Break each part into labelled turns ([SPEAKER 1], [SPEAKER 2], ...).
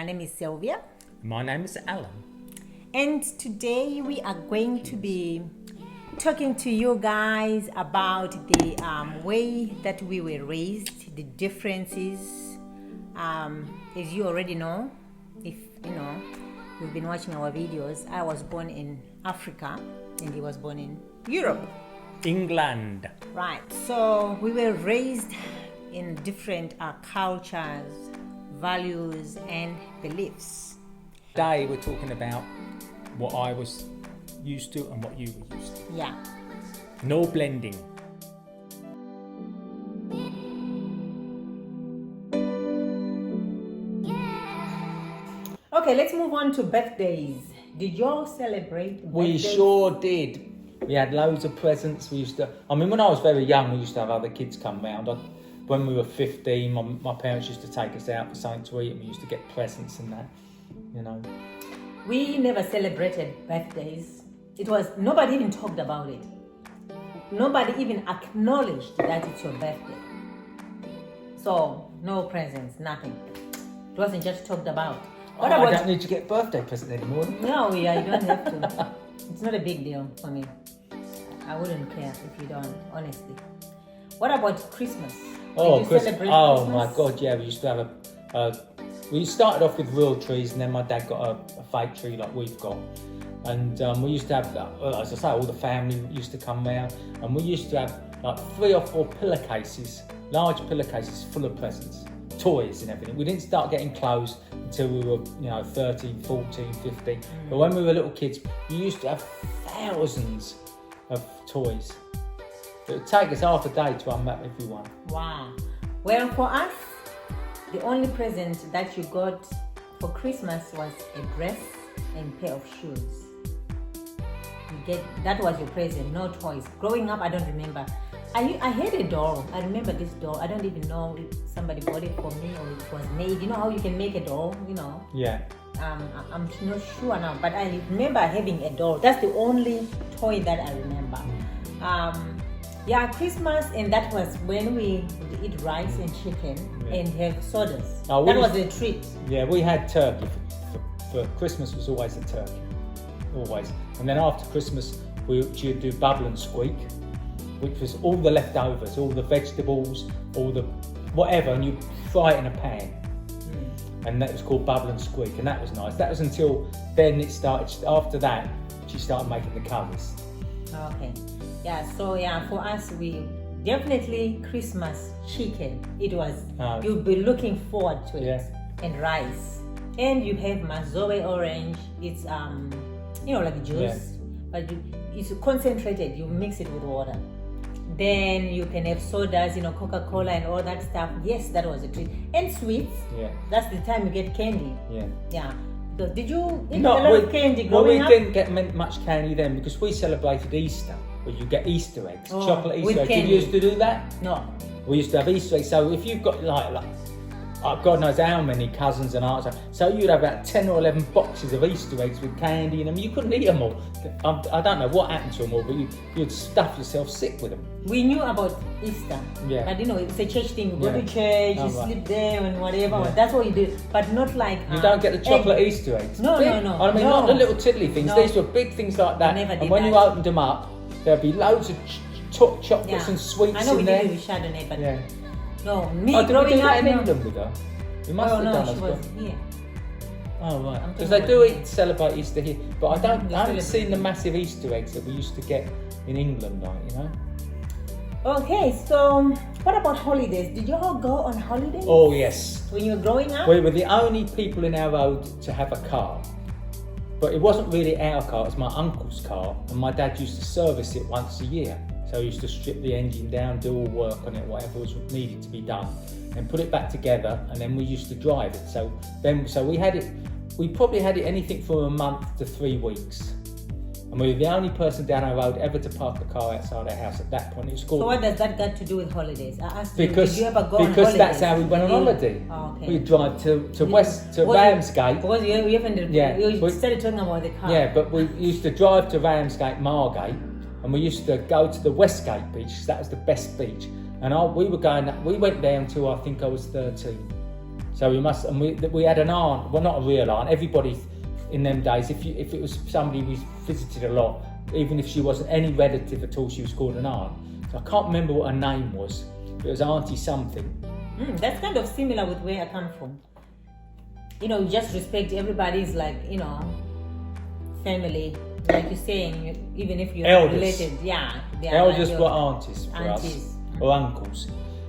[SPEAKER 1] My name is Sylvia.
[SPEAKER 2] My name is Alan.
[SPEAKER 1] And today we are going to be talking to you guys about the way that we were raised, the differences. As you already know, if you know, you've been watching our videos, I was born in Africa and he was born in Europe.
[SPEAKER 2] England.
[SPEAKER 1] Right, so we were raised in different cultures, values and beliefs.
[SPEAKER 2] Today we're talking about what I was used to and what you were used to.
[SPEAKER 1] Yeah.
[SPEAKER 2] No blending.
[SPEAKER 1] Okay, let's move on to birthdays. Did you all celebrate birthdays?
[SPEAKER 2] We sure did. We had loads of presents. When I was very young, we used to have other kids come round. When we were 15, my parents used to take us out for something to eat and we used to get presents and that, you know.
[SPEAKER 1] We never celebrated birthdays. Nobody even talked about it. Nobody even acknowledged that it's your birthday. So, no presents, nothing. It wasn't just talked about.
[SPEAKER 2] I don't need to get birthday presents anymore.
[SPEAKER 1] No, you don't have to. It's not a big deal for me. I wouldn't care if you don't, honestly. What about Christmas?
[SPEAKER 2] Oh,
[SPEAKER 1] Christmas.
[SPEAKER 2] My God, yeah. We used to have we started off with real trees and then my dad got a fake tree like we've got. And we used to have, as I say, all the family used to come round and we used to have like 3 or 4 pillowcases, large pillowcases full of presents, toys and everything. We didn't start getting clothes until we were, 13, 14, 15. But when we were little kids, we used to have thousands of toys. It would take us half a day to unwrap everyone.
[SPEAKER 1] Wow. Well, for us, the only present that you got for Christmas was a dress and a pair of shoes. That was your present, no toys. Growing up, I don't remember. I had a doll. I remember this doll. I don't even know if somebody bought it for me or it was made. You know how you can make a doll,
[SPEAKER 2] Yeah.
[SPEAKER 1] I'm not sure now, but I remember having a doll. That's the only toy that I remember. Christmas, and that was when we would eat rice and chicken and have sodas. That was a treat.
[SPEAKER 2] Yeah, we had turkey. For Christmas was always a turkey. Always. And then after Christmas, you'd do bubble and squeak, which was all the leftovers, all the vegetables, all the whatever, and you fry it in a pan. And that was called bubble and squeak, and that was nice. That was until then it started. After that, she started making the curries.
[SPEAKER 1] Okay. Yeah, so for us, we definitely Christmas chicken. It was, you'll be looking forward to it.
[SPEAKER 2] Yeah.
[SPEAKER 1] And rice. And you have mazoe orange. It's, like juice.
[SPEAKER 2] Yeah.
[SPEAKER 1] But it's concentrated. You mix it with water. Then you can have sodas, Coca-Cola and all that stuff. Yes, that was a treat. And sweets.
[SPEAKER 2] Yeah.
[SPEAKER 1] That's the time you get candy.
[SPEAKER 2] Yeah.
[SPEAKER 1] Yeah. So did you eat a lot of candy growing up?
[SPEAKER 2] We didn't get much candy then because we celebrated Easter, where you get Easter eggs, chocolate Easter eggs. Did you used to do that?
[SPEAKER 1] No.
[SPEAKER 2] We used to have Easter eggs. So if you've got God knows how many cousins and aunts, so you'd have about 10 or 11 boxes of Easter eggs with candy in them. You couldn't eat them all. I don't know what happened to them all, but you'd stuff yourself sick with them.
[SPEAKER 1] We knew about Easter,
[SPEAKER 2] but
[SPEAKER 1] it's a church thing. You go to church, you sleep there and whatever.
[SPEAKER 2] Yeah.
[SPEAKER 1] That's what you do, but not like
[SPEAKER 2] you don't get the chocolate Easter eggs.
[SPEAKER 1] No.
[SPEAKER 2] I mean, not the little tiddly things. These were big things like that. And when you opened them up, there'd be loads of chocolates and sweets in there.
[SPEAKER 1] I know we did it with Chardonnay, but no, me
[SPEAKER 2] did
[SPEAKER 1] growing
[SPEAKER 2] we do
[SPEAKER 1] up
[SPEAKER 2] that in England with her? You must have done
[SPEAKER 1] she was here.
[SPEAKER 2] Oh right, because they do celebrate Easter here, but I haven't seen the massive Easter eggs that we used to get in England,
[SPEAKER 1] Okay, so what about holidays? Did you all go on holidays?
[SPEAKER 2] Oh yes.
[SPEAKER 1] When you were growing up?
[SPEAKER 2] We were the only people in our road to have a car. But it wasn't really our car, it was my uncle's car, and my dad used to service it once a year. So he used to strip the engine down, do all work on it, whatever was needed to be done, and put it back together, and then we used to drive it. So we probably had it anything from a month to 3 weeks. And we were the only person down our road ever to park a car outside our house at that point. It was called.
[SPEAKER 1] So what does that got to do with holidays? I asked you,
[SPEAKER 2] did you ever go on holidays? Because that's how we went on holiday.
[SPEAKER 1] Oh, okay.
[SPEAKER 2] We'd drive to Ramsgate.
[SPEAKER 1] Because you started talking about the car.
[SPEAKER 2] Yeah, but we used to drive to Ramsgate, Margate, and we used to go to the Westgate beach, because that was the best beach. And we went there until I think I was 13. So we had an aunt, well, not a real aunt. Everybody in them days, if it was somebody we visited a lot, even if she wasn't any relative at all, she was called an aunt. So I can't remember what her name was. It was Auntie something.
[SPEAKER 1] That's kind of similar with where I come from. You know, just respect everybody's, like, you know, family. Like you're saying, even if you're
[SPEAKER 2] Elders.
[SPEAKER 1] related, yeah.
[SPEAKER 2] Elders were aunties for us,
[SPEAKER 1] aunties.
[SPEAKER 2] or uncles.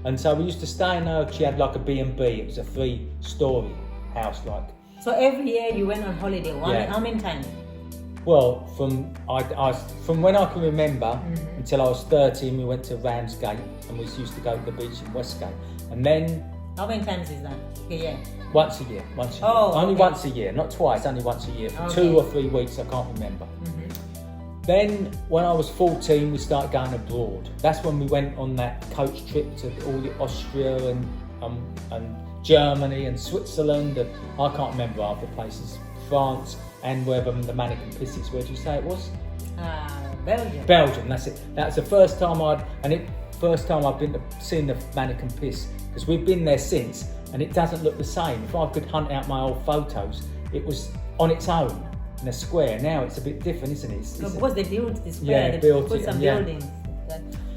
[SPEAKER 2] And so we used to stay in her, she had like a B&B, it was a 3-story house like.
[SPEAKER 1] So every year you went on holiday, how many times?
[SPEAKER 2] Well, from when I can remember until I was 13, we went to Ramsgate and we used to go to the beach in Westgate. And then...
[SPEAKER 1] How many times is that? Yeah.
[SPEAKER 2] Once a year.
[SPEAKER 1] Oh,
[SPEAKER 2] only
[SPEAKER 1] okay.
[SPEAKER 2] once a year, not twice, only once a year. For 2 or 3 weeks, I can't remember. Then, when I was 14, we started going abroad. That's when we went on that coach trip to all the Austria and Germany and Switzerland, and I can't remember half the places. France and wherever the Mannequin Pisses. Where did you say it was?
[SPEAKER 1] Belgium.
[SPEAKER 2] Belgium. That's it. That's the first time I've been to seen the Mannequin Piss, because we've been there since, and it doesn't look the same. If I could hunt out my old photos, it was on its own in a square. Now it's a bit different, isn't it?
[SPEAKER 1] Because they built the square, they put some buildings.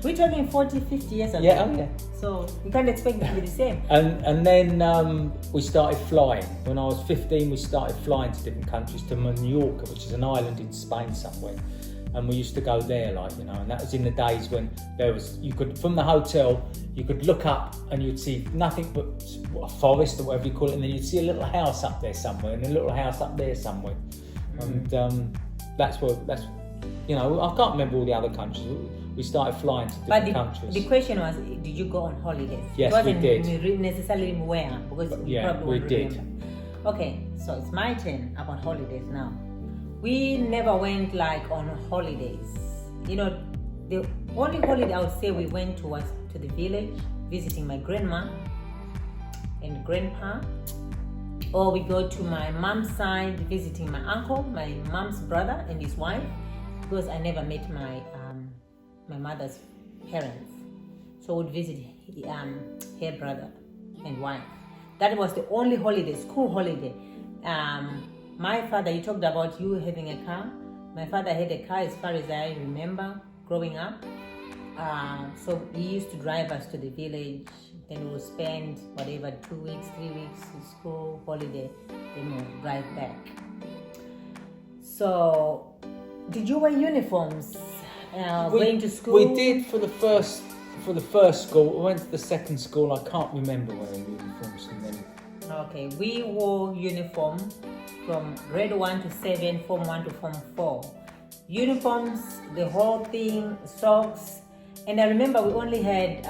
[SPEAKER 1] We're talking 40, 50 years ago.
[SPEAKER 2] Yeah.
[SPEAKER 1] So you can't expect it to be the same.
[SPEAKER 2] And then we started flying. When I was 15, we started flying to different countries, to Mallorca, which is an island in Spain somewhere. And we used to go there, like, you know, and that was in the days when from the hotel, you could look up and you'd see nothing but a forest or whatever you call it, and then you'd see a little house up there somewhere, and a little house up there somewhere. And you know, I can't remember all the other countries. We started flying to different countries.
[SPEAKER 1] The question was, did you go on holidays?
[SPEAKER 2] Yes,
[SPEAKER 1] it
[SPEAKER 2] we did.
[SPEAKER 1] Wasn't necessarily where, because you probably
[SPEAKER 2] we did.
[SPEAKER 1] Remember. Okay, so it's my turn about holidays now. We never went like on holidays. You know, the only holiday I would say we went to was to the village, visiting my grandma and grandpa. Or we go to my mom's side, visiting my uncle, my mom's brother and his wife, because I never met my mother's parents. So we'd visit her brother and wife. That was the only holiday, school holiday. My father, you talked about you having a car. My father had a car as far as I remember growing up. So he used to drive us to the village. Then we would spend whatever, 2 weeks, 3 weeks school holiday. Then we'll drive back. So, did you wear uniforms going to school?
[SPEAKER 2] We did for the first school. We went to the second school. I can't remember wearing uniforms. And then...
[SPEAKER 1] Okay, we wore uniform from grade 1 to 7, form 1 to form 4. Uniforms, the whole thing, socks, and I remember we only had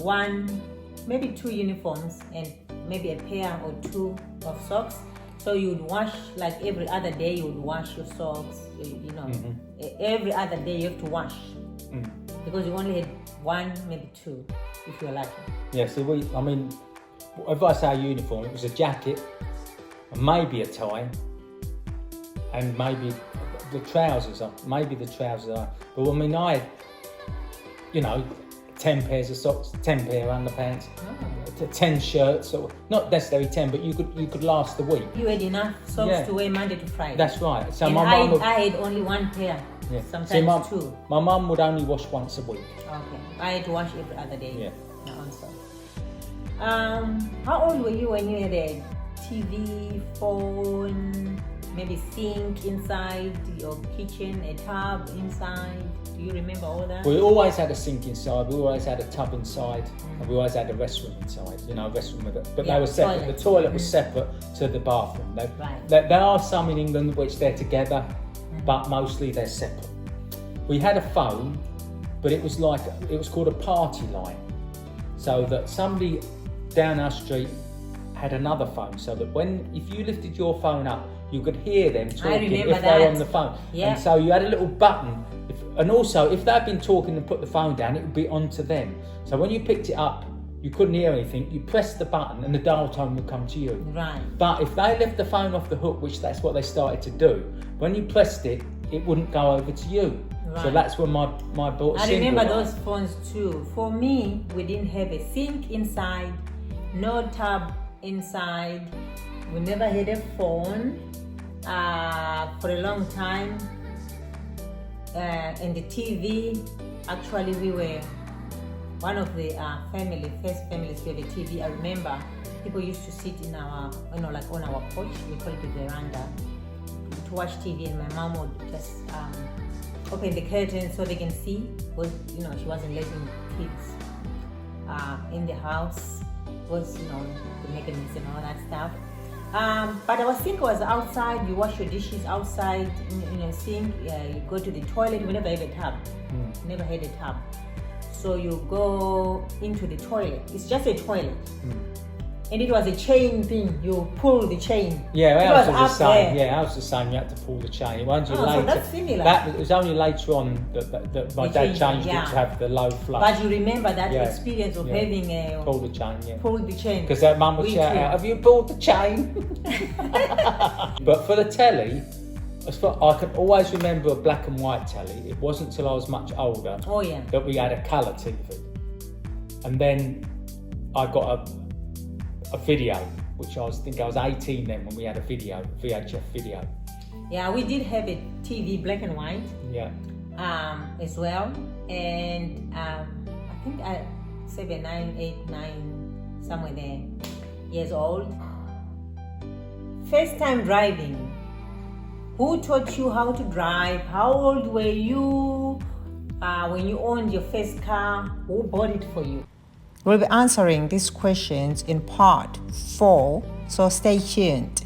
[SPEAKER 1] 1, maybe 2 uniforms and maybe a pair or 2 of socks. So you would wash, like every other day you would wash your socks, you know. Every other day you have to wash because you only had 1, maybe 2 if you're lucky.
[SPEAKER 2] Yeah, so if I say uniform, it was a jacket, and maybe a tie, and maybe the trousers. Maybe the trousers are. But I mean, I had, you know, 10 pairs of socks, 10 pair of underpants, 10 shirts. Or not necessarily 10, but you could last the week.
[SPEAKER 1] You had enough socks to wear Monday to Friday.
[SPEAKER 2] That's right. So
[SPEAKER 1] and
[SPEAKER 2] my mum
[SPEAKER 1] I had only 1 pair.
[SPEAKER 2] Yeah.
[SPEAKER 1] Sometimes 2.
[SPEAKER 2] My mum would only wash once a week.
[SPEAKER 1] Okay. I had to wash every other day.
[SPEAKER 2] Yeah.
[SPEAKER 1] Also. How old were you when you had a TV, phone, maybe sink inside your kitchen, a tub inside? Do you remember all that?
[SPEAKER 2] We always had a sink inside, we always had a tub inside, and we always had a restroom inside, you know, a restroom with it. But they were separate.
[SPEAKER 1] Toilet.
[SPEAKER 2] The toilet was separate to the bathroom. There are some in England which they're together, but mostly they're separate. We had a phone, but it was called a party line. So that somebody down our street had another phone, so that if you lifted your phone up, you could hear them talking if they were on the phone. Yeah. And so you had a little button, and also if they'd been talking and put the phone down, it would be onto them. So when you picked it up, you couldn't hear anything. You pressed the button and the dial tone would come to you.
[SPEAKER 1] Right.
[SPEAKER 2] But if they left the phone off the hook, which that's what they started to do, when you pressed it, it wouldn't go over to you. Right. So that's when my bought.
[SPEAKER 1] I remember those phones too. For me, we didn't have a sink inside, no tub inside. We never had a phone for a long time. And the TV, actually we were one of the first families to have a TV. I remember people used to sit in our, like on our porch, we call it the veranda, to watch TV, and my mom would just open the curtain so they can see, because she wasn't letting kids in the house, because to make a mess and all that stuff. But our sink was outside. You wash your dishes outside in your sink. You go to the toilet. We never had a tub. Never had a tub. So you go into the toilet. It's just a toilet. And it was a chain thing. You pull the chain.
[SPEAKER 2] Yeah, ours was the same. Yeah, ours was the same. You had to pull the chain.
[SPEAKER 1] So that's similar.
[SPEAKER 2] It was only later on that my dad changed it to have the low flush.
[SPEAKER 1] But you remember that experience of having a
[SPEAKER 2] pull the chain. Yeah.
[SPEAKER 1] Pull the chain.
[SPEAKER 2] Because that mum would shout out, "Have you pulled the chain?" But for the telly, I can always remember a black and white telly. It wasn't until I was much older that we had a colour TV. And then I got a video, which I think I was 18 then when we had a VHF video.
[SPEAKER 1] Yeah, we did have a TV, black and white.
[SPEAKER 2] Yeah.
[SPEAKER 1] As well. And I think at 7, 9, 8, 9, somewhere there, years old. First time driving. Who taught you how to drive? How old were you when you owned your first car? Who bought it for you? We'll be answering these questions in part 4, so stay tuned.